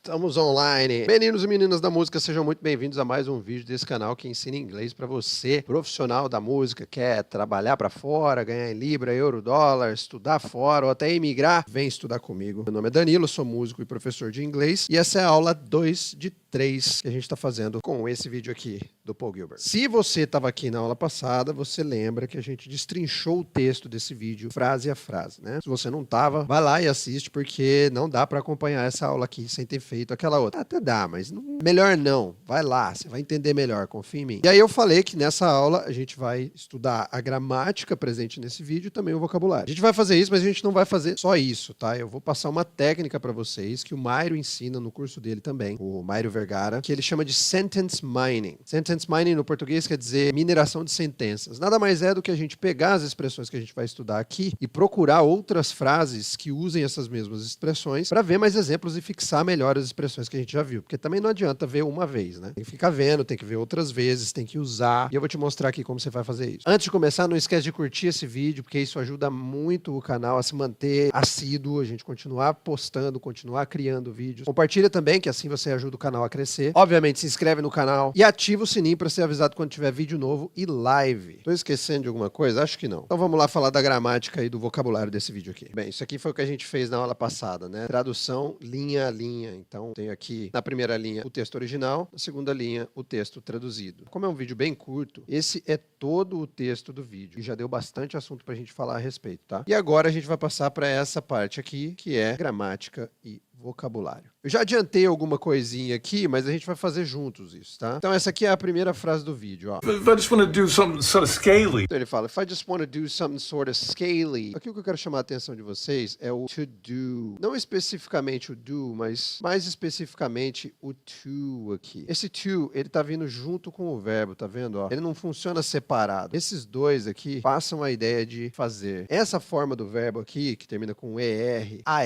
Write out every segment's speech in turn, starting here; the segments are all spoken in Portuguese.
Estamos online. Meninos e meninas da música, sejam muito bem-vindos a mais um vídeo desse canal que ensina inglês para você, profissional da música, quer trabalhar para fora, ganhar em libra, euro, dólar, estudar fora ou até emigrar, vem estudar comigo. Meu nome é Danilo, sou músico e professor de inglês e essa é a aula 2 de 3 que a gente está fazendo com esse vídeo aqui do Paul Gilbert. Se você estava aqui na aula passada, você lembra que a gente destrinchou o texto desse vídeo, frase a frase, né? Se você não estava, vai lá e assiste, porque não dá para acompanhar essa aula aqui sem ter feito aquela outra. Até dá, mas melhor não. Vai lá, você vai entender melhor, confia em mim. E aí eu falei que nessa aula a gente vai estudar a gramática presente nesse vídeo e também o vocabulário. A gente vai fazer isso, mas a gente não vai fazer só isso, tá? Eu vou passar uma técnica para vocês que o Mairo ensina no curso dele também, o Mairo Vergara, que ele chama de sentence mining. Sentence mining no português quer dizer mineração de sentenças. Nada mais é do que a gente pegar as expressões que a gente vai estudar aqui e procurar outras frases que usem essas mesmas expressões para ver mais exemplos e fixar melhor as expressões que a gente já viu. Porque também não adianta ver uma vez, né? Tem que ficar vendo, tem que ver outras vezes, tem que usar. E eu vou te mostrar aqui como você vai fazer isso. Antes de começar, não esquece de curtir esse vídeo, porque isso ajuda muito o canal a se manter assíduo, a gente continuar postando, continuar criando vídeos. Compartilha também, que assim você ajuda o canal a crescer. Obviamente, se inscreve no canal e ativa o sininho para ser avisado quando tiver vídeo novo e live. Tô esquecendo de alguma coisa? Acho que não. Então vamos lá falar da gramática e do vocabulário desse vídeo aqui. Bem, isso aqui foi o que a gente fez na aula passada, né? Tradução linha a linha. Então, tenho aqui na primeira linha o texto original, na segunda linha o texto traduzido. Como é um vídeo bem curto, esse é todo o texto do vídeo. E já deu bastante assunto pra gente falar a respeito, tá? E agora a gente vai passar para essa parte aqui, que é gramática e vocabulário. Eu já adiantei alguma coisinha aqui, mas a gente vai fazer juntos isso, tá? Então essa aqui é a primeira frase do vídeo, ó. If I just want to do something sort of scaly. Então ele fala, if I just want to do something sort of scaly. Aqui o que eu quero chamar a atenção de vocês é o to do. Não especificamente o do, mas mais especificamente o to aqui. Esse to, ele tá vindo junto com o verbo, tá vendo, ó? Ele não funciona separado. Esses dois aqui passam a ideia de fazer. Essa forma do verbo aqui, que termina com ER, AR,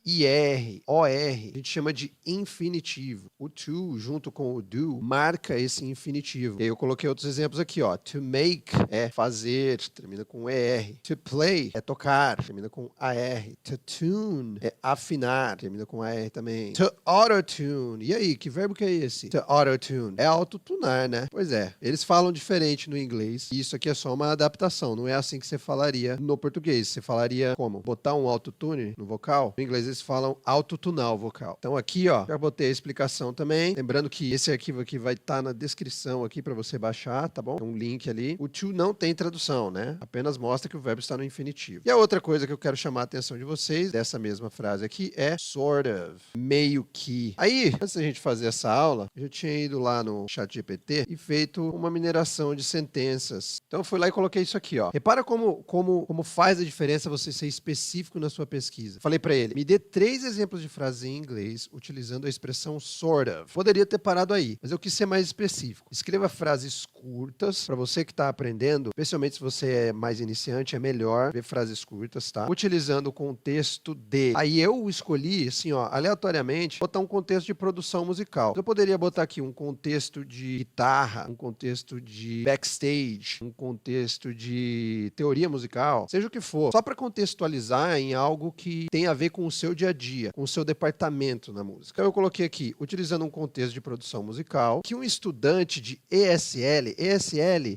IR, OR, a gente chama de infinitivo. O to, junto com o do, marca esse infinitivo. E aí eu coloquei outros exemplos aqui, ó. To make é fazer, termina com ER. To play é tocar, termina com AR. To tune é afinar, termina com AR também. To auto-tune. E aí, que verbo que é esse? To auto-tune. É autotunar, né? Pois é. Eles falam diferente no inglês. E isso aqui é só uma adaptação. Não é assim que você falaria no português. Você falaria como? Botar um autotune no vocal? No inglês eles falam autotunar o vocal. Então aqui, ó, já botei a explicação também. Lembrando que esse arquivo aqui vai estar na descrição aqui para você baixar, tá bom? Tem um link ali. O to não tem tradução, né? Apenas mostra que o verbo está no infinitivo. E a outra coisa que eu quero chamar a atenção de vocês, dessa mesma frase aqui, é sort of, meio que. Aí, antes da gente fazer essa aula, eu já tinha ido lá no ChatGPT e feito uma mineração de sentenças. Então eu fui lá e coloquei isso aqui, ó. Repara como faz a diferença você ser específico na sua pesquisa. Falei para ele, me dê 3 exemplos de frases em inglês utilizando a expressão sort of. Poderia ter parado aí, mas eu quis ser mais específico. Escreva frases curtas para você que está aprendendo, especialmente se você é mais iniciante, é melhor ver frases curtas, tá? Utilizando o contexto de. Aí eu escolhi, assim, ó, aleatoriamente, botar um contexto de produção musical. Eu poderia botar aqui um contexto de guitarra, um contexto de backstage, um contexto de teoria musical, seja o que for, só para contextualizar em algo que tem a ver com o seu dia a dia, com o seu departamento na música. Então eu coloquei aqui, utilizando um contexto de produção musical, que um estudante de ESL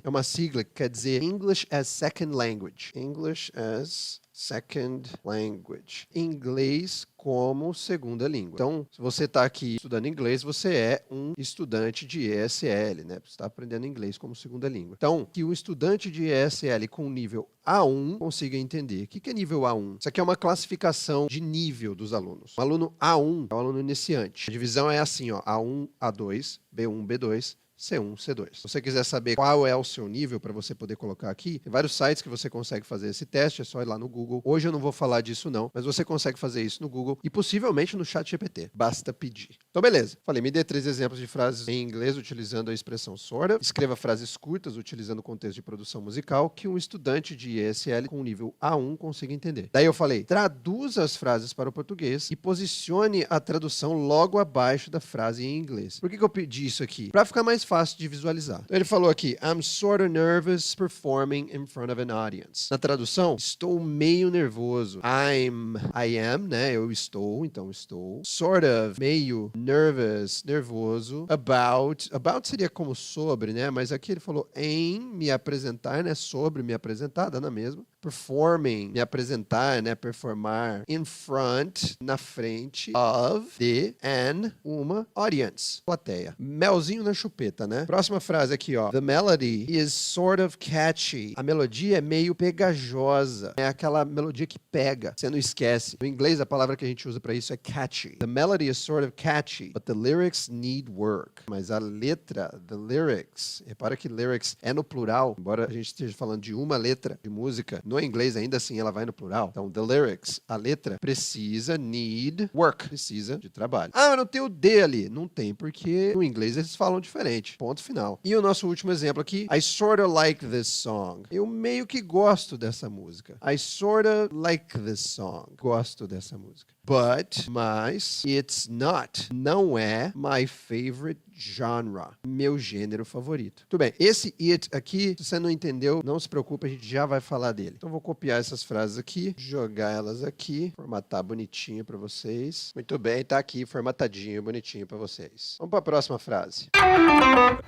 é uma sigla que quer dizer English as Second Language. English as Second Language. Inglês como segunda língua. Então, se você está aqui estudando inglês, você é um estudante de ESL, né? Você está aprendendo inglês como segunda língua. Então, que um estudante de ESL com nível A1 consiga entender. O que é nível A1? Isso aqui é uma classificação de nível dos alunos. O aluno A1 é o aluno iniciante. A divisão é assim, ó, A1, A2, B1, B2, C1, C2. Se você quiser saber qual é o seu nível para você poder colocar aqui, tem vários sites que você consegue fazer esse teste, é só ir lá no Google. Hoje eu não vou falar disso não, mas você consegue fazer isso no Google e possivelmente no ChatGPT. Basta pedir. Então beleza. Falei, me dê 3 exemplos de frases em inglês utilizando a expressão sort of. Escreva frases curtas utilizando o contexto de produção musical que um estudante de ESL com nível A1 consiga entender. Daí eu falei, traduza as frases para o português e posicione a tradução logo abaixo da frase em inglês. Por que eu pedi isso aqui? Para ficar mais fácil de visualizar. Então ele falou aqui, I'm sort of nervous performing in front of an audience. Na tradução, estou meio nervoso. I am, né? Eu estou, então estou. Sort of, meio nervous, nervoso. About seria como sobre, né? Mas aqui ele falou em me apresentar, né? Sobre me apresentar, dá na mesma. Performing, me apresentar, né? Performar. In front, na frente. Of, de, an, uma. Audience, plateia. Melzinho na chupeta, né? Próxima frase aqui, ó. The melody is sort of catchy. A melodia é meio pegajosa. É aquela melodia que pega. Você não esquece. No inglês, a palavra que a gente usa pra isso é catchy. The melody is sort of catchy, but the lyrics need work. Mas a letra, the lyrics, repara que lyrics é no plural, embora a gente esteja falando de uma letra de música, no inglês ainda assim ela vai no plural. Então, the lyrics, a letra, precisa, need work, precisa de trabalho. Ah, mas não tem o D ali. Não tem, porque no inglês eles falam diferente. Ponto final. E o nosso último exemplo aqui, I sorta like this song. Eu meio que gosto dessa música. I sorta like this song. Gosto dessa música. Mas, it's not. Não é my favorite genre. Meu gênero favorito. Tudo bem. Esse it aqui, se você não entendeu, não se preocupe, a gente já vai falar dele. Então, vou copiar essas frases aqui, jogar elas aqui, formatar bonitinho para vocês. Muito bem, tá aqui formatadinho, bonitinho para vocês. Vamos para a próxima frase.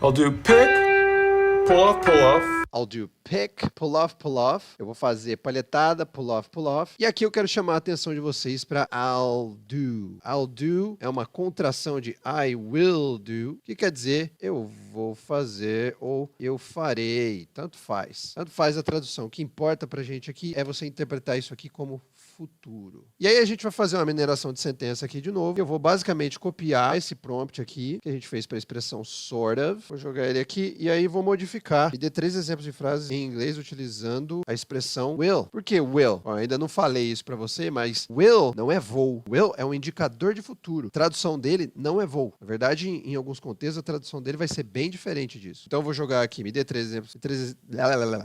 I'll do pick, pull off, pull off. I'll do pick, pull off, pull off. Eu vou fazer palhetada, pull off, pull off. E aqui eu quero chamar a atenção de vocês para I'll do. I'll do é uma contração de I will do, que quer dizer eu vou fazer ou eu farei. Tanto faz. Tanto faz a tradução. O que importa pra gente aqui é você interpretar isso aqui como futuro. E aí a gente vai fazer uma mineração de sentença aqui de novo. Eu vou basicamente copiar esse prompt aqui, que a gente fez para a expressão sort of. Vou jogar ele aqui e aí vou modificar. E dê 3 exemplos de frases em inglês utilizando a expressão will. Por que will? Bom, ainda não falei isso para você, mas will não é voo. Will é um indicador de futuro. A tradução dele não é voo. Na verdade, em alguns contextos, a tradução dele vai ser bem diferente disso. Então eu vou jogar aqui. Me dê 3 exemplos.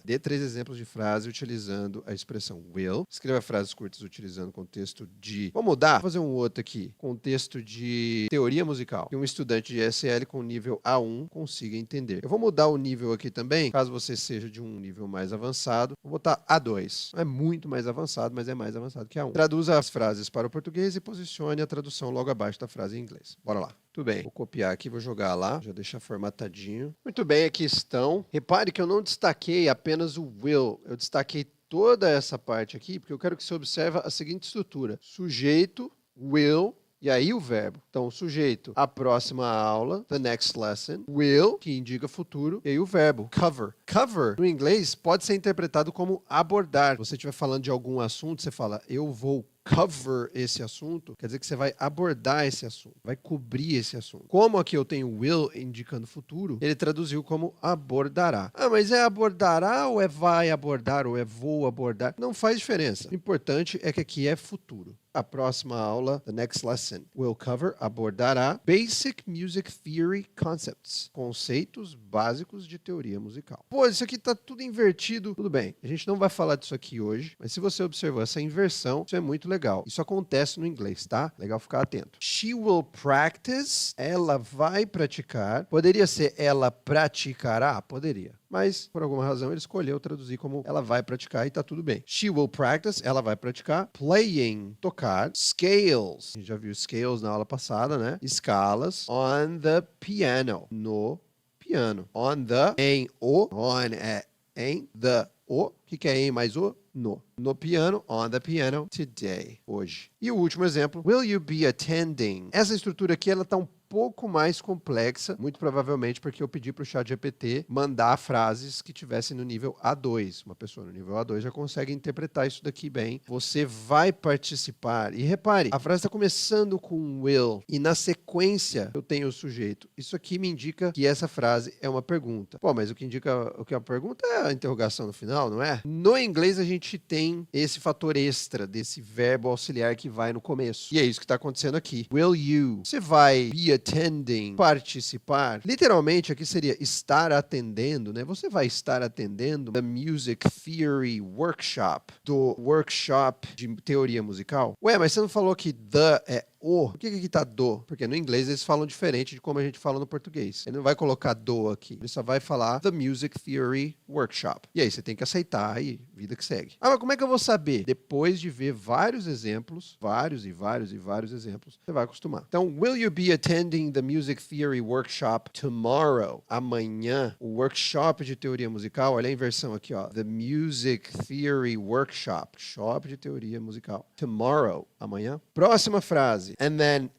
Dê 3 exemplos de frase utilizando a expressão will. Escreva frases curtas utilizando o contexto de... Vou mudar, vou fazer um outro aqui. Contexto de teoria musical. Que um estudante de ESL com nível A1 consiga entender. Eu vou mudar o nível aqui também, caso você seja de um nível mais avançado. Vou botar A2. Não é muito mais avançado, mas é mais avançado que A1. Traduza as frases para o português e posicione a tradução logo abaixo da frase em inglês. Bora lá. Tudo bem. Vou copiar aqui, vou jogar lá. Já deixar formatadinho. Muito bem, aqui estão. Repare que eu não destaquei apenas o will. Eu destaquei toda essa parte aqui, porque eu quero que você observe a seguinte estrutura. Sujeito, will, e aí o verbo. Então, sujeito, a próxima aula, the next lesson. Will, que indica futuro, e aí o verbo, cover. Cover, no inglês, pode ser interpretado como abordar. Se você estiver falando de algum assunto, você fala, eu vou cover esse assunto, quer dizer que você vai abordar esse assunto, vai cobrir esse assunto. Como aqui eu tenho will indicando futuro, ele traduziu como abordará. Ah, mas é abordará ou é vai abordar ou é vou abordar? Não faz diferença. O importante é que aqui é futuro. A próxima aula, the next lesson, will cover, abordará Basic Music Theory Concepts, conceitos básicos de teoria musical. Pô, isso aqui tá tudo invertido. Tudo bem, a gente não vai falar disso aqui hoje, mas se você observou essa inversão, isso é muito legal. Isso acontece no inglês, tá? Legal ficar atento. She will practice, ela vai praticar. Poderia ser ela praticará? Poderia. Mas, por alguma razão, ele escolheu traduzir como ela vai praticar e tá tudo bem. She will practice, ela vai praticar. Playing, tocar. Scales, a gente já viu scales na aula passada, né? Escalas. On the piano, no piano. On the, em o. On é em, the, o. O que é em mais o? No. No piano, on the piano, today, hoje. E o último exemplo, will you be attending? Essa estrutura aqui, ela tá um pouco mais complexa, muito provavelmente porque eu pedi para o ChatGPT mandar frases que tivessem no nível A2. Uma pessoa no nível A2 já consegue interpretar isso daqui bem. Você vai participar. E repare, a frase está começando com will e na sequência eu tenho o sujeito. Isso aqui me indica que essa frase é uma pergunta. Pô, mas o que indica o que é uma pergunta é a interrogação no final, não é? No inglês a gente tem esse fator extra desse verbo auxiliar que vai no começo. E é isso que está acontecendo aqui. Will you? Você vai be attending, participar. Literalmente aqui seria estar atendendo, né? Você vai estar atendendo the Music Theory Workshop, do workshop de teoria musical. Ué, mas você não falou que the é o. Por que aqui tá do? Porque no inglês eles falam diferente de como a gente fala no português. Ele não vai colocar do aqui. Ele só vai falar The Music Theory Workshop. E aí você tem que aceitar e vida que segue. Ah, mas como é que eu vou saber? Depois de ver vários exemplos, vários exemplos, você vai acostumar. Então, will you be attending the Music Theory Workshop tomorrow? Amanhã, o workshop de teoria musical, olha a inversão aqui, ó. The Music Theory Workshop. Shop de teoria musical. Tomorrow, amanhã. Próxima frase. And then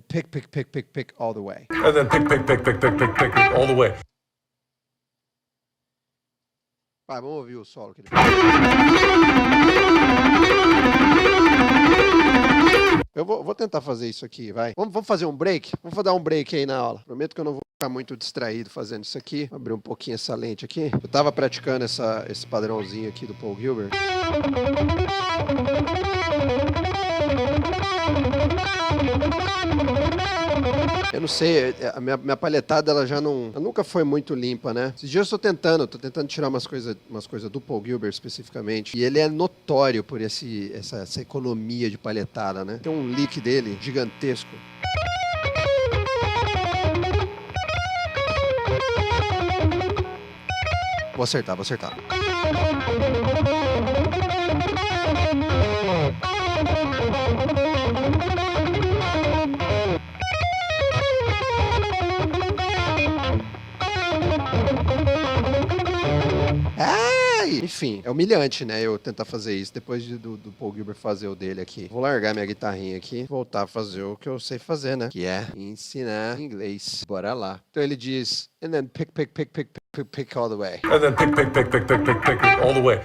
pick all the way. And then pick all the way. Vai, vamos ouvir o solo que ele Eu vou tentar fazer isso aqui, vai. Vamos fazer um break? Vamos dar um break aí na aula. Prometo que eu não vou ficar muito distraído fazendo isso aqui. Vou abrir um pouquinho essa lente aqui. Eu tava praticando esse padrãozinho aqui do Paul Gilbert. Eu não sei, a minha palhetada ela já não... Ela nunca foi muito limpa, né? Esses dias eu tô tentando tirar umas coisas do Paul Gilbert especificamente. E ele é notório por essa economia de palhetada, né? Tem um lick dele gigantesco. Vou acertar. Enfim, é humilhante, né? Eu tentar fazer isso depois do Paul Gilbert fazer o dele aqui. Vou largar minha guitarrinha aqui, voltar a fazer o que eu sei fazer, né? Que é ensinar inglês. Bora lá. Então ele diz, and then pick all the way. And then pick all the way.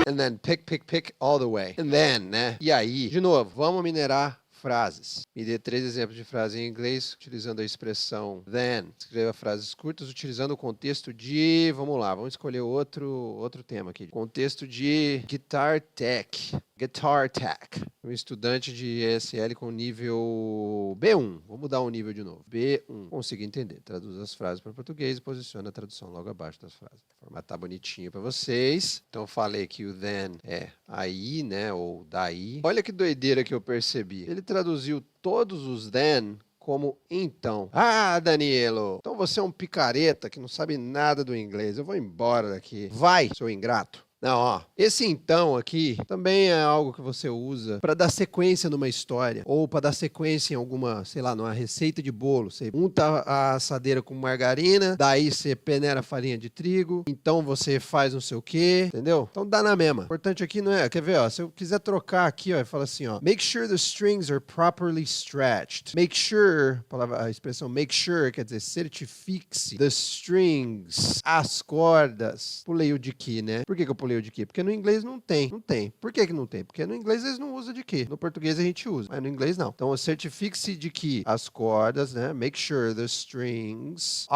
And then pick all the way. And then, né? E aí, de novo, vamos minerar frases. Me dê 3 exemplos de frase em inglês utilizando a expressão then. Escreva frases curtas utilizando o contexto de... Vamos lá, vamos escolher outro tema aqui. Contexto de Guitar Tech. Guitar Tech. Um estudante de ESL com nível B1. Vou mudar o nível de novo. B1. Consigo entender. Traduz as frases para português e posiciona a tradução logo abaixo das frases. Formatar bonitinho para vocês. Então falei que o then é aí, né? Ou daí. Olha que doideira que eu percebi. Ele traduziu todos os then como então. Ah, Danilo, então você é um picareta que não sabe nada do inglês. Eu vou embora daqui. Vai, seu ingrato. Não, ó, esse então aqui também é algo que você usa para dar sequência numa história ou para dar sequência em alguma, sei lá, numa receita de bolo. Você unta a assadeira com margarina, daí você peneira a farinha de trigo, então você faz não sei o quê, entendeu? Então dá na mesma. O importante aqui não é, quer ver, ó, se eu quiser trocar aqui, ó, fala assim, ó, make sure the strings are properly stretched. Make sure, a expressão make sure quer dizer certifique-se the strings, as cordas. Pulei o de que, né? Por que eu pulei o de que? Porque no inglês não tem. Não tem. Por que não tem? Porque no inglês eles não usam de que. No português a gente usa, mas no inglês não. Então, certifique-se de que as cordas, né? Make sure the strings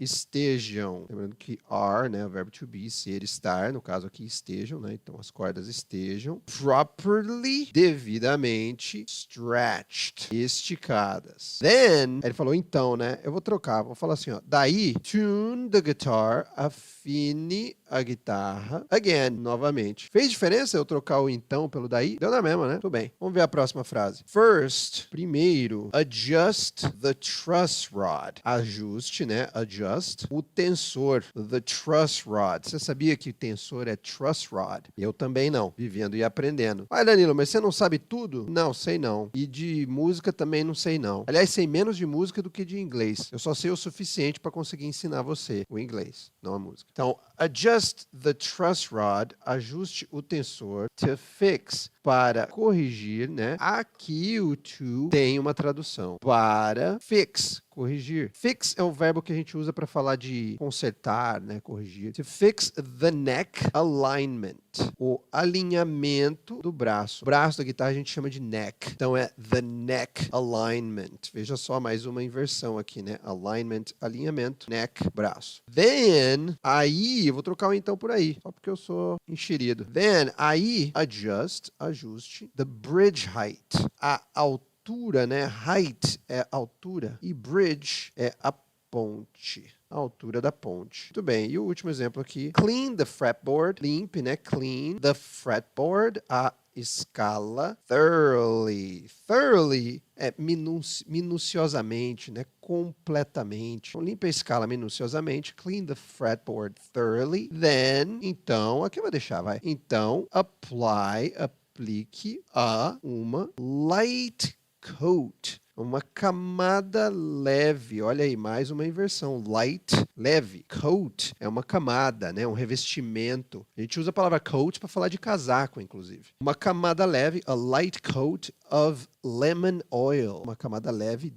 estejam. Lembrando que are, né? O verbo to be, ser, estar. No caso aqui, estejam, né? Então, as cordas estejam properly, devidamente stretched, esticadas. Then, ele falou então, né? Eu vou trocar. Vou falar assim, ó. Daí, tune the guitar, afine a guitarra. Again, novamente. Fez diferença eu trocar o então pelo daí? Deu na mesma, né? Tudo bem. Vamos ver a próxima frase. First, primeiro, adjust the truss rod. Ajuste, né? Adjust o tensor. The truss rod. Você sabia que tensor é truss rod? Eu também não. Vivendo e aprendendo. Ah, Danilo, mas você não sabe tudo? Não, sei não. E de música também não sei não. Aliás, sei menos de música do que de inglês. Eu só sei o suficiente para conseguir ensinar você o inglês, não a música. Então, adjust the truss rod, ajuste o tensor, to fix, para corrigir, né? Aqui o to tem uma tradução. Para fix, corrigir. Fix é o verbo que a gente usa para falar de consertar, né? Corrigir. To fix the neck alignment. O alinhamento do braço. O braço da guitarra a gente chama de neck. Então é the neck alignment. Veja só mais uma inversão aqui, né? Alignment, alinhamento, neck, braço. Then, aí, eu vou trocar o então por aí, só porque eu sou enxerido. Then, aí, adjust, ajuste, the bridge height, a altura, né? Height é altura e bridge é a ponte. A altura da ponte. Muito bem. E o último exemplo aqui. Clean the fretboard. Limpe, né? Clean the fretboard. A escala thoroughly. Thoroughly é minuciosamente, né? Completamente. Então, limpe a escala minuciosamente. Clean the fretboard thoroughly. Then, então, aqui eu vou deixar, vai. Então, aplique a uma light coat. Uma camada leve. Olha aí, mais uma inversão. Light, leve. Coat é uma camada, né? Um revestimento. A gente usa a palavra coat para falar de casaco, inclusive. Uma camada leve, a light coat of lemon oil. Uma camada leve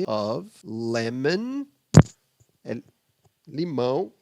of lemon, limão.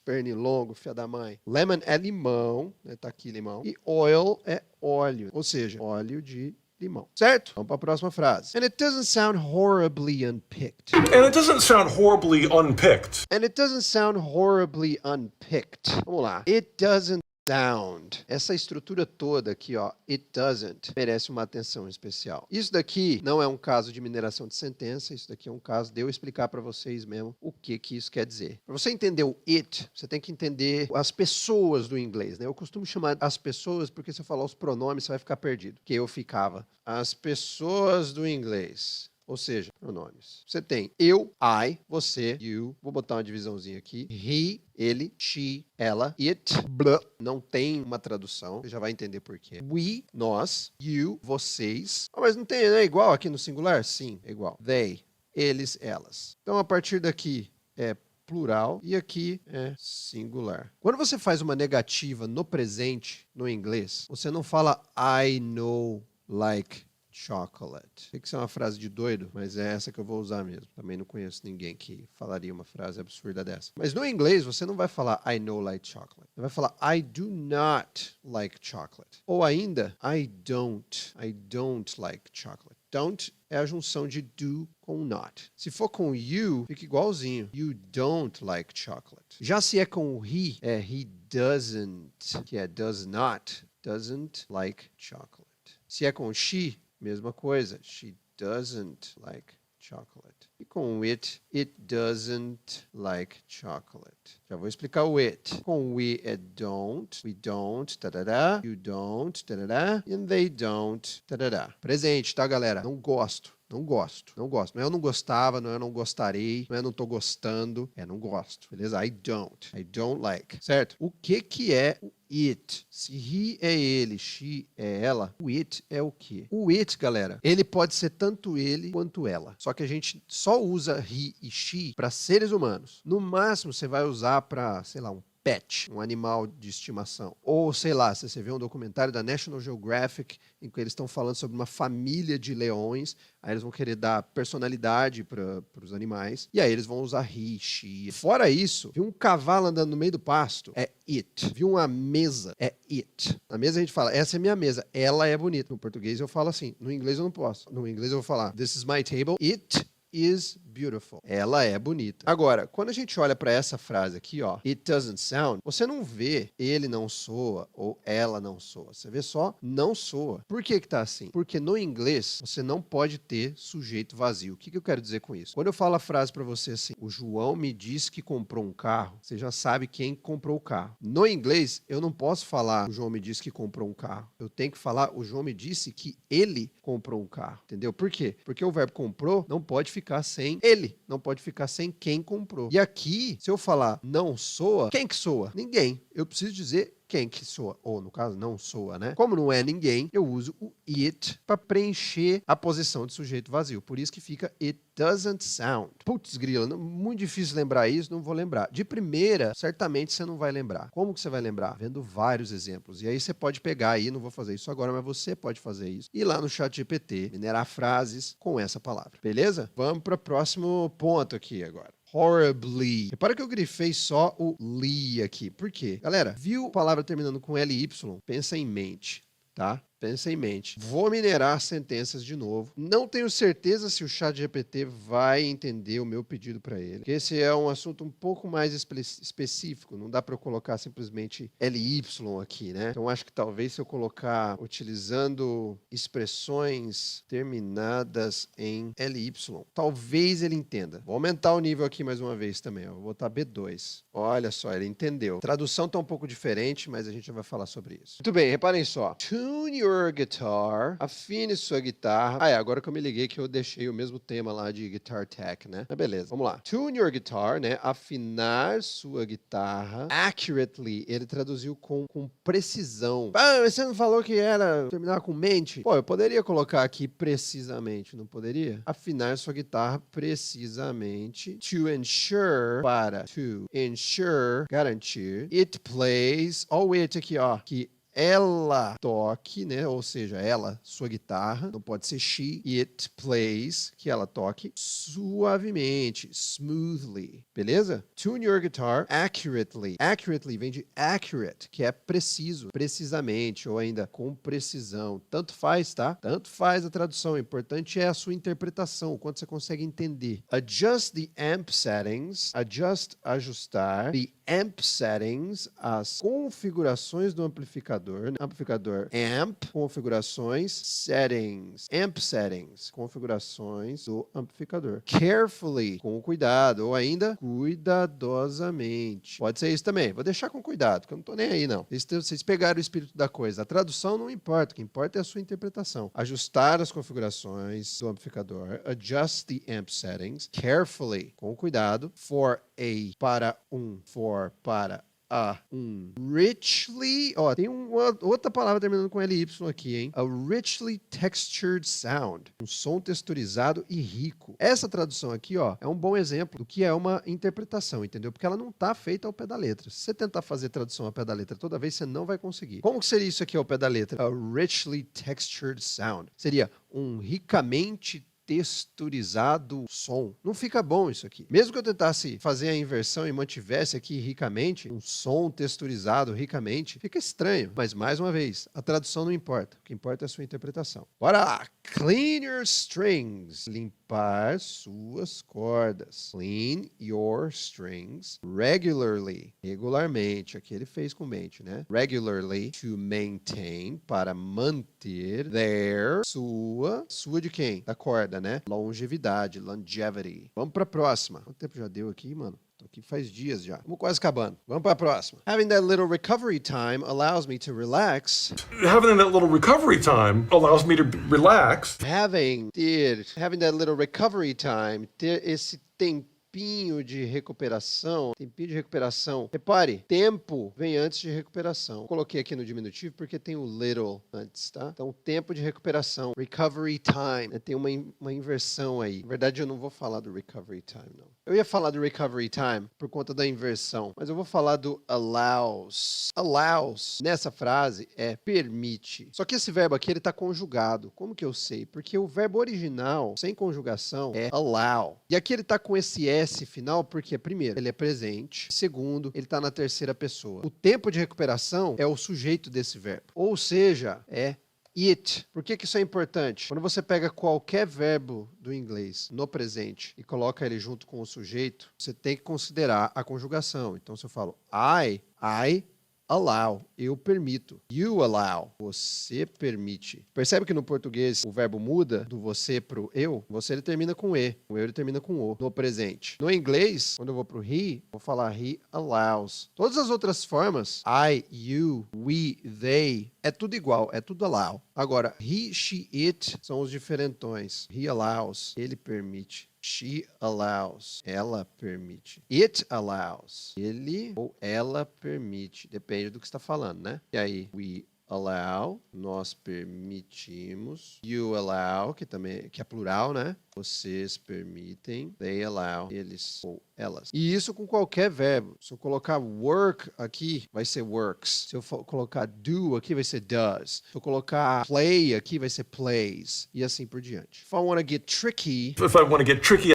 Pernilongo, filha da mãe. Lemon é limão, né? Tá aqui limão. E oil é óleo, ou seja, óleo de limão. Certo? Vamos para a próxima frase. And it doesn't sound horribly unpicked. And it doesn't sound horribly unpicked. And it doesn't sound horribly unpicked. Vamos lá. It doesn't sound. Essa estrutura toda aqui, ó, it doesn't, merece uma atenção especial. Isso daqui não é um caso de mineração de sentença, isso daqui é um caso de eu explicar para vocês mesmo o que isso quer dizer. Para você entender o it, você tem que entender as pessoas do inglês, né? Eu costumo chamar as pessoas porque se eu falar os pronomes você vai ficar perdido, que eu ficava. As pessoas do inglês. Ou seja, pronomes. Você tem eu, I, você, you. Vou botar uma divisãozinha aqui. He, ele, she, ela, it, blah. Não tem uma tradução. Você já vai entender por quê. We, nós, you, vocês. Mas não tem, é igual aqui no singular? Sim, é igual. They, eles, elas. Então, a partir daqui é plural e aqui é singular. Quando você faz uma negativa no presente, no inglês, você não fala I know like chocolate. Sei que isso é uma frase de doido, mas é essa que eu vou usar mesmo. Também não conheço ninguém que falaria uma frase absurda dessa. Mas no inglês, você não vai falar I know like chocolate. Você vai falar I do not like chocolate. Ou ainda, I don't like chocolate. Don't é a junção de do com not. Se for com you, fica igualzinho. You don't like chocolate. Já se é com o é he doesn't, que é doesn't like chocolate. Se é com she, mesma coisa. She doesn't like chocolate. E com it doesn't like chocolate. Já vou explicar o it. Com we é don't, we don't, tadadá, you don't, tadadá, and they don't, tadadá. Presente, tá, galera? Não gosto. Não gosto. Não é eu não gostava, não é eu não gostarei, não é eu não tô gostando, é não gosto. Beleza? I don't like. Certo? O que é o it? Se he é ele, she é ela, o it é o quê? O it, galera, ele pode ser tanto ele quanto ela. Só que a gente só usa he e she para seres humanos. No máximo, você vai usar para, sei lá, um pet, um animal de estimação. Ou, sei lá, se você vê um documentário da National Geographic em que eles estão falando sobre uma família de leões, aí eles vão querer dar personalidade para os animais, e aí eles vão usar he, she. Fora isso, viu um cavalo andando no meio do pasto? É it. Viu uma mesa? É it. Na mesa a gente fala, essa é minha mesa, ela é bonita. No português eu falo assim, no inglês eu não posso. No inglês eu vou falar, this is my table, it is beautiful. Ela é bonita. Agora, quando a gente olha para essa frase aqui, ó, it doesn't sound, você não vê ele não soa ou ela não soa. Você vê só não soa. Por que tá assim? Porque no inglês você não pode ter sujeito vazio. O que eu quero dizer com isso? Quando eu falo a frase para você assim, o João me disse que comprou um carro, você já sabe quem comprou o carro. No inglês, eu não posso falar o João me disse que comprou um carro. Eu tenho que falar o João me disse que ele comprou um carro. Entendeu? Por quê? Porque o verbo comprou não pode ficar sem ele, não pode ficar sem quem comprou. E aqui, se eu falar não soa, quem que soa? Ninguém. Eu preciso dizer quem que soa, ou no caso não soa, né? Como não é ninguém, eu uso o it para preencher a posição de sujeito vazio. Por isso que fica it doesn't sound. Putz, grila, muito difícil lembrar isso, não vou lembrar. De primeira, certamente você não vai lembrar. Como que você vai lembrar? Vendo vários exemplos. E aí você pode pegar aí, não vou fazer isso agora, mas você pode fazer isso. E lá no ChatGPT, minerar frases com essa palavra. Beleza? Vamos para o próximo ponto aqui agora. Horribly. Repara que eu grifei só o li aqui. Por quê? Galera, viu a palavra terminando com LY? Pensa em mente, tá? Pensa em mente. Vou minerar sentenças de novo. Não tenho certeza se o ChatGPT vai entender o meu pedido para ele. Porque esse é um assunto um pouco mais específico. Não dá para eu colocar simplesmente LY aqui, né? Então acho que talvez se eu colocar utilizando expressões terminadas em LY, talvez ele entenda. Vou aumentar o nível aqui mais uma vez também. Ó. Vou botar B2. Olha só, ele entendeu. A tradução tá um pouco diferente, mas a gente já vai falar sobre isso. Muito bem, reparem só. Tune your your guitar. Afine sua guitarra. Agora que eu me liguei que eu deixei o mesmo tema lá de Guitar Tech, né? Mas beleza, vamos lá. Tune your guitar, né? Afinar sua guitarra. Accurately, ele traduziu com precisão. Mas você não falou que era terminar com mente? Pô, eu poderia colocar aqui precisamente, não poderia? Afinar sua guitarra precisamente. To ensure, garantir. It plays, ó o it aqui, ó, que ela toque, né? Ou seja, ela, sua guitarra, não pode ser she. It plays, que ela toque suavemente, smoothly, beleza? Tune your guitar accurately. Accurately vem de accurate, que é preciso, precisamente, ou ainda com precisão. Tanto faz, tá? Tanto faz a tradução. O importante é a sua interpretação, o quanto você consegue entender. Adjust the amp settings. Ajustar. The amp settings, as configurações do amplificador. Amplificador amp, configurações, settings, amp settings, configurações do amplificador. Carefully, com cuidado, ou ainda cuidadosamente. Pode ser isso também. Vou deixar com cuidado, porque eu não tô nem aí, não. Vocês pegaram o espírito da coisa. A tradução não importa, o que importa é a sua interpretação. Ajustar as configurações do amplificador. Adjust the amp settings. Carefully, com cuidado. Para richly, ó, tem uma outra palavra terminando com LY aqui, hein? A richly textured sound. Um som texturizado e rico. Essa tradução aqui, ó, é um bom exemplo do que é uma interpretação, entendeu? Porque ela não tá feita ao pé da letra. Se você tentar fazer tradução ao pé da letra toda vez, você não vai conseguir. Como que seria isso aqui ao pé da letra? A richly textured sound. Seria um ricamente texturizado som. Não fica bom isso aqui. Mesmo que eu tentasse fazer a inversão e mantivesse aqui ricamente, um som texturizado ricamente, fica estranho. Mas, mais uma vez, a tradução não importa. O que importa é a sua interpretação. Bora lá! Clean your strings. Limpar suas cordas. Clean your strings regularly. Regularmente. Aqui ele fez com mente, né? Regularly. To maintain. Para manter. Sua de quem? Da corda, né? Longevidade, longevity. Vamos para a próxima. Quanto tempo já deu aqui, mano? Tô aqui faz dias já. Estamos quase acabando. Vamos para a próxima. Having that little recovery time allows me to relax. Having that little recovery time allows me to relax. Having that little recovery time, ter esse tempinho de recuperação. Repare, tempo vem antes de recuperação. Coloquei aqui no diminutivo porque tem o little antes, tá? Então, tempo de recuperação. Recovery time. Né? Tem uma inversão aí. Na verdade, eu não vou falar do recovery time, não. Eu ia falar do recovery time por conta da inversão, mas eu vou falar do allows. Allows, nessa frase, é permite. Só que esse verbo aqui, ele tá conjugado. Como que eu sei? Porque o verbo original, sem conjugação, é allow. E aqui ele tá com esse S final porque, primeiro, ele é presente. Segundo, ele tá na terceira pessoa. O tempo de recuperação é o sujeito desse verbo. Ou seja, é it. Por que isso é importante? Quando você pega qualquer verbo do inglês no presente e coloca ele junto com o sujeito, você tem que considerar a conjugação. Então, se eu falo I allow, eu permito. You allow, você permite. Percebe que no português o verbo muda do você pro eu? Você ele termina com e, o eu ele termina com o, no presente. No inglês, quando eu vou pro he, vou falar he allows. Todas as outras formas, I, you, we, they, é tudo igual, é tudo allow. Agora, he, she, it são os diferentões. He allows, ele permite. She allows. Ela permite. It allows. Ele ou ela permite. Depende do que está falando, né? E aí, we allow, nós permitimos. You allow, que é plural, né? Vocês permitem. They allow, eles ou elas. E isso com qualquer verbo. Se eu colocar work aqui, vai ser works. Se eu colocar do aqui, vai ser does. Se eu colocar play aqui, vai ser plays. E assim por diante. If I want to get tricky,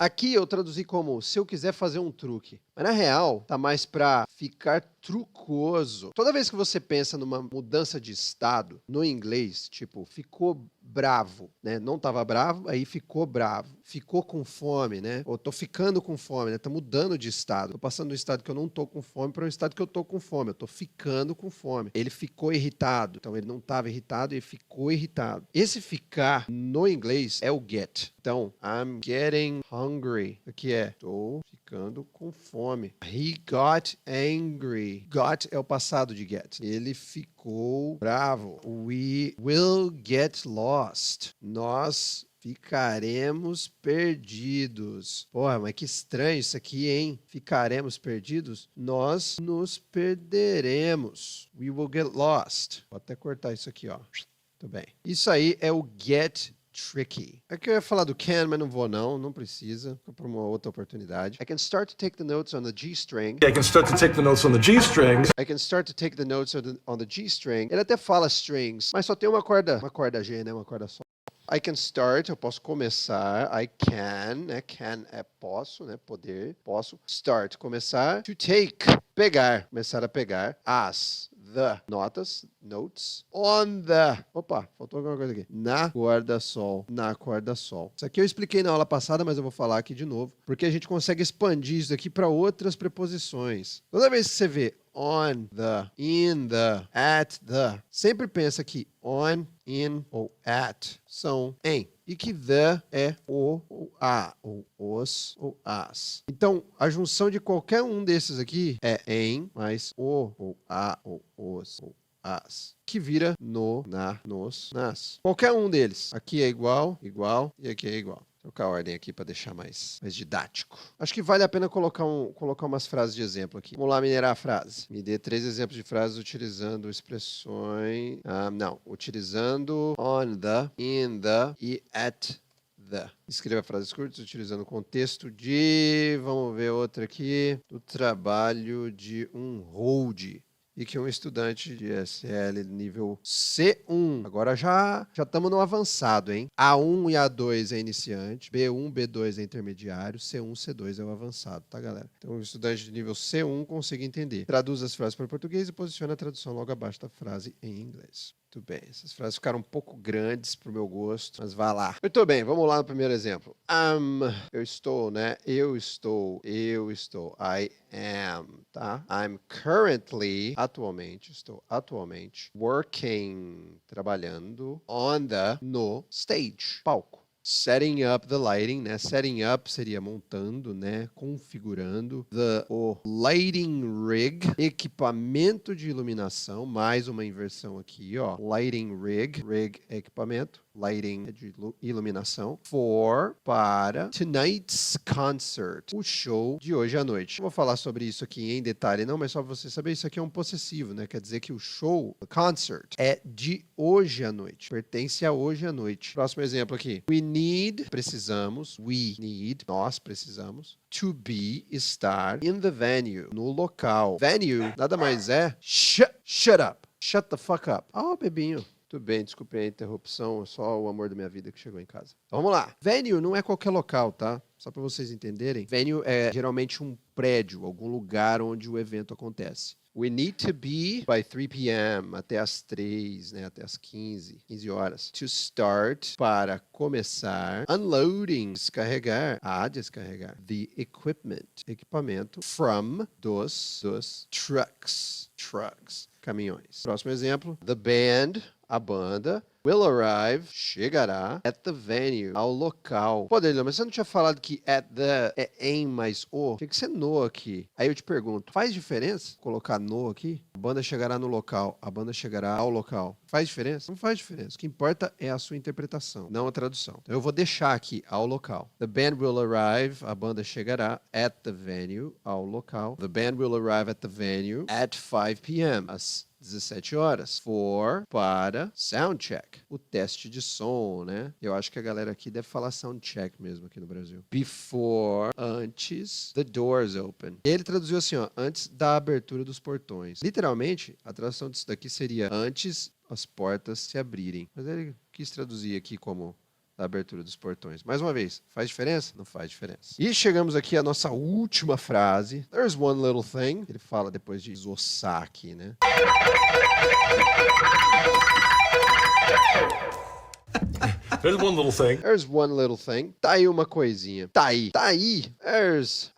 aqui eu traduzi como se eu quiser fazer um truque. Mas na real, tá mais pra ficar trucoso. Toda vez que você pensa numa mudança de estado, no inglês, tipo, ficou bravo, né? Não tava bravo, aí ficou bravo. Ficou com fome, né? Ou tô ficando com fome, né? Tá mudando de estado. Tô passando do estado que eu não tô com fome para um estado que eu tô com fome. Eu tô ficando com fome. Ele ficou irritado. Então, ele não tava irritado, ele ficou irritado. Esse ficar, no inglês, é o get. Então, I'm getting hungry. Aqui é, estou ficando com fome. He got angry. Got é o passado de get. Ele ficou bravo. We will get lost. Nós ficaremos perdidos. Porra, mas que estranho isso aqui, hein? Ficaremos perdidos? Nós nos perderemos. We will get lost. Vou até cortar isso aqui, ó. Muito bem. Isso aí é o get tricky. Aqui eu ia falar do can, mas não vou não precisa. Fica para uma outra oportunidade. I can start to take the notes on the G string. I can start to take the notes on the G strings. I can start to take the notes on the G string. Ele até fala strings, mas só tem uma corda G, né? Uma corda só. I can start, eu posso começar. I can, né? Can é posso, né? Poder, posso. Start, começar. To take, pegar, começar a pegar. As, the, notas, notes. On the, opa, faltou alguma coisa aqui. Na corda-sol, na corda-sol. Isso aqui eu expliquei na aula passada, mas eu vou falar aqui de novo, porque a gente consegue expandir isso aqui para outras preposições. Toda vez que você vê on the, in the, at the, sempre pensa que on, in ou at são em. E que the é o ou a, ou os ou as. Então, a junção de qualquer um desses aqui é em, mais o ou a ou os ou as. Que vira no, na, nos, nas. Qualquer um deles. Aqui é igual, igual e aqui é igual. Vou trocar a ordem aqui para deixar mais didático. Acho que vale a pena colocar umas frases de exemplo aqui. Vamos lá minerar a frase. Me dê 3 exemplos de frases utilizando expressões... utilizando on the, in the e at the. Escreva frases curtas utilizando o contexto de... Vamos ver outra aqui. Do trabalho de um hold. E que um estudante de SL nível C1. Agora já estamos no avançado, hein? A1 e A2 é iniciante, B1, B2 é intermediário, C1, C2 é o avançado, tá, galera? Então, o estudante de nível C1 consegue entender. Traduz as frases para português e posiciona a tradução logo abaixo da frase em inglês. Muito bem, essas frases ficaram um pouco grandes pro meu gosto, mas vá lá. Muito bem, vamos lá no primeiro exemplo. Eu estou, né? Eu estou, I am, tá? I'm currently, estou atualmente, working, trabalhando, no stage, palco. Setting up the lighting, né? Setting up seria montando, né? Configurando. O lighting rig, equipamento de iluminação, mais uma inversão aqui, ó. Lighting rig, rig é equipamento, lighting é de iluminação. Para tonight's concert, o show de hoje à noite. Não vou falar sobre isso aqui em detalhe não, mas só pra você saber, isso aqui é um possessivo, né? Quer dizer que o show, o concert, é de hoje à noite, pertence a hoje à noite. Próximo exemplo aqui. Nós precisamos, to be, estar, in the venue, no local. Venue, nada mais é, shut up, shut the fuck up. Bebinho. Tudo bem, desculpe a interrupção, é só o amor da minha vida que chegou em casa. Então, vamos lá. Venue não é qualquer local, tá? Só para vocês entenderem. Venue é geralmente um prédio, algum lugar onde o evento acontece. We need to be by 3 p.m. até as 3, né? Até as 15 horas. To start, para começar. Unloading, descarregar. Descarregar. The equipment, equipamento. From, dos trucks, caminhões. Próximo exemplo. The band, a banda. Will arrive, chegará, at the venue, ao local. Pô, Danilo, mas você não tinha falado que at the é em mais o? Tinha que ser no aqui. Aí eu te pergunto, faz diferença colocar no aqui? A banda chegará no local, a banda chegará ao local. Faz diferença? Não faz diferença. O que importa é a sua interpretação, não a tradução. Então eu vou deixar aqui ao local. The band will arrive, a banda chegará, at the venue, ao local. The band will arrive at the venue at 5 p.m. às 17 horas. Para sound check. O teste de som, né? Eu acho que a galera aqui deve falar sound check mesmo aqui no Brasil. Before, antes, the doors open. E ele traduziu assim, ó, antes da abertura dos portões. Literalmente, a tradução disso daqui seria antes as portas se abrirem. Mas ele quis traduzir aqui como da abertura dos portões. Mais uma vez, faz diferença? Não faz diferença. E chegamos aqui à nossa última frase. There's one little thing. Ele fala depois de desossar aqui, né? There's one little thing. There's one little thing. Tá aí uma coisinha. Tá aí.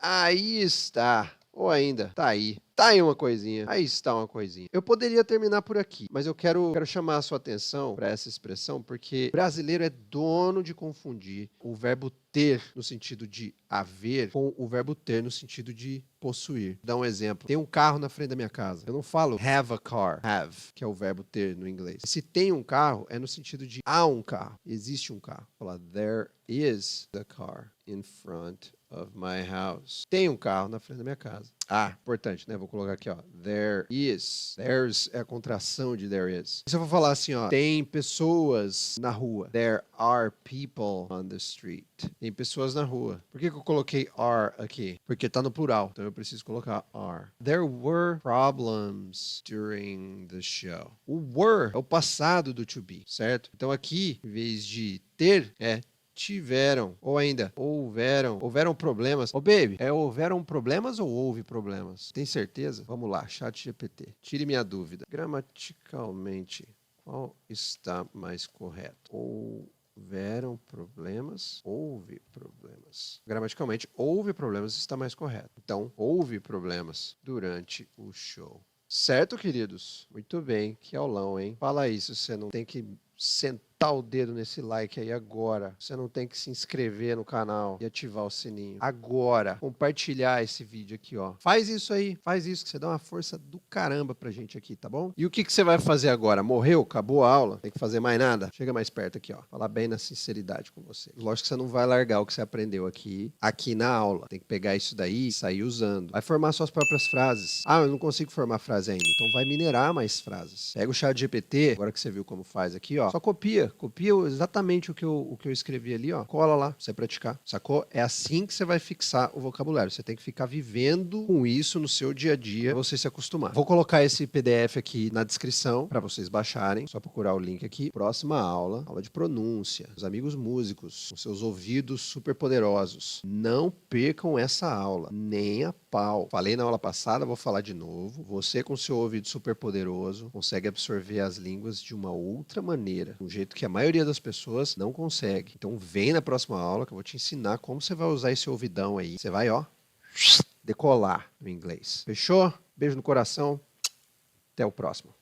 Aí está Ou ainda, tá aí. Tá aí uma coisinha. Aí está uma coisinha. Eu poderia terminar por aqui, mas eu quero chamar a sua atenção para essa expressão, porque o brasileiro é dono de confundir o verbo ter no sentido de haver com o verbo ter no sentido de possuir. Dá um exemplo. Tem um carro na frente da minha casa. Eu não falo have a car, have, que é o verbo ter no inglês. Se tem um carro, é no sentido de há um carro. Existe um carro. Falar there is a car in front of my house. Tem um carro na frente da minha casa. Ah, importante, né? Vou colocar aqui, ó. There is. There's é a contração de there is. Se eu for falar assim, ó, tem pessoas na rua. There are people on the street. Tem pessoas na rua. Por que eu coloquei are aqui? Porque tá no plural. Então eu preciso colocar are. There were problems during the show. O were é o passado do to be, certo? Então aqui, em vez de ter, é tiveram, ou ainda, houveram problemas. Ô, baby, houveram problemas ou houve problemas? Tem certeza? Vamos lá, ChatGPT. Tire minha dúvida. Gramaticalmente, qual está mais correto? Houveram problemas? Houve problemas. Gramaticalmente, houve problemas está mais correto. Então, houve problemas durante o show. Certo, queridos? Muito bem, que aulão, hein? Fala aí se você não tem que sentar o dedo nesse like aí agora. Você não tem que se inscrever no canal e ativar o sininho. Agora, compartilhar esse vídeo aqui, ó. Faz isso aí, faz isso, que você dá uma força do caramba pra gente aqui, tá bom? E o que você vai fazer agora? Morreu? Acabou a aula? Tem que fazer mais nada? Chega mais perto aqui, ó. Falar bem na sinceridade com você. Lógico que você não vai largar o que você aprendeu aqui na aula. Tem que pegar isso daí e sair usando. Vai formar suas próprias frases. Ah, eu não consigo formar frase ainda. Então vai minerar mais frases. Pega o ChatGPT, agora que você viu como faz aqui, ó. Só copia exatamente o que eu escrevi ali, ó. Cola lá, pra você praticar, sacou? É assim que você vai fixar o vocabulário. Você tem que ficar vivendo com isso no seu dia a dia, pra você se acostumar. Vou colocar esse PDF aqui na descrição pra vocês baixarem. Só procurar o link aqui. Próxima aula, aula de pronúncia. Os amigos músicos, com seus ouvidos super poderosos. Não percam essa aula, nem a pau. Falei na aula passada, vou falar de novo. Você com seu ouvido super poderoso consegue absorver as línguas de uma outra maneira, um jeito que a maioria das pessoas não consegue. Então vem na próxima aula que eu vou te ensinar como você vai usar esse ouvidão aí. Você vai, ó, decolar no inglês. Fechou? Beijo no coração. Até o próximo.